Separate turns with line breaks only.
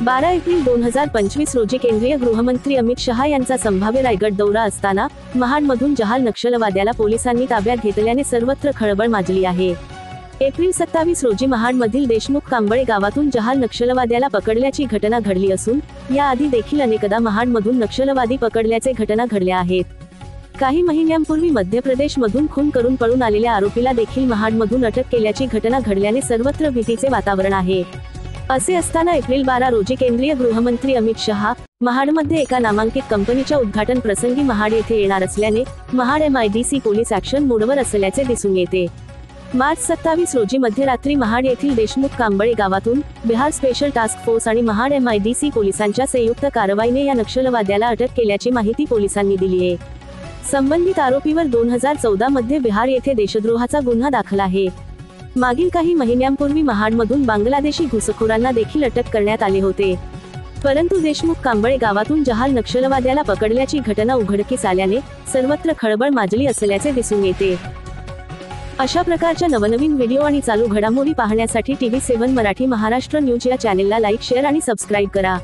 12 April 2025 रोजी केंद्रीय गृहमंत्री अमित शहा यांचा संभाव्य रायगड दौरा असताना महाडमधून जहाल नक्षलवाद्याला पोलिसांनी ताब्यात घेतल्याने सर्वत्र खळबळ माजली आहे। एप्रिल 27 रोजी महाडमधील देशमुख कांबळे गावातून जहाल नक्षलवाद्याला पकडल्याची घटना घडली असून याआधी देखील अनेकदा महाडमधून नक्षलवादी पकडल्याचे घटना घडल्या आहेत। काही महिन्यांपूर्वी मध्य प्रदेशमधून खून करून पळून आलेल्या आरोपीला देखील महाडमधून अटक केल्याची घटना घडल्याने सर्वत्र भीतीचे वातावरण आहे। असे असताना एप्रिल 12 रोजी केंद्रीय गृहमंत्री अमित शहा महाडमध्ये एका नामांकित कंपनीच्या उद्घाटन प्रसंगी महाड येथे येणार असल्याने महाड MIDC पोलीस ॲक्शन मोडवर असल्याचे दिसून येते। मार्च 27 रोजी मध्यरात्री महाड येथील देशमुख कांबळे गावातून बिहार स्पेशल टास्क फोर्स आणि महाड MIDC पोलिसांच्या संयुक्त कारवाईने या नक्षलवाद्याला अटक केल्याची माहिती पोलिसांनी दिली आहे। संबंधित आरोपीवर 2014 मध्ये बिहार येथे देशद्रोहाचा गुन्हा दाखल आहे। मागील काही महिन्यांपूर्वी महाडमधून बांगलादेशी घुसखोरांना देखील अटक करण्यात आले होते, परंतु देशमुख कांबळे गावातून जहाल नक्षलवाद्याला पकडल्याची घटना उघडकीस आल्याने सर्वत्र खळबळ माजली असल्याचे दिसून येते। अशा प्रकारच्या नवनवीन व्हिडिओ आणि चालू घडामोडी पाहण्यासाठी TV7 मराठी महाराष्ट्र न्यूज या चॅनेलला लाईक, शेअर आणि सबस्क्राईब करा।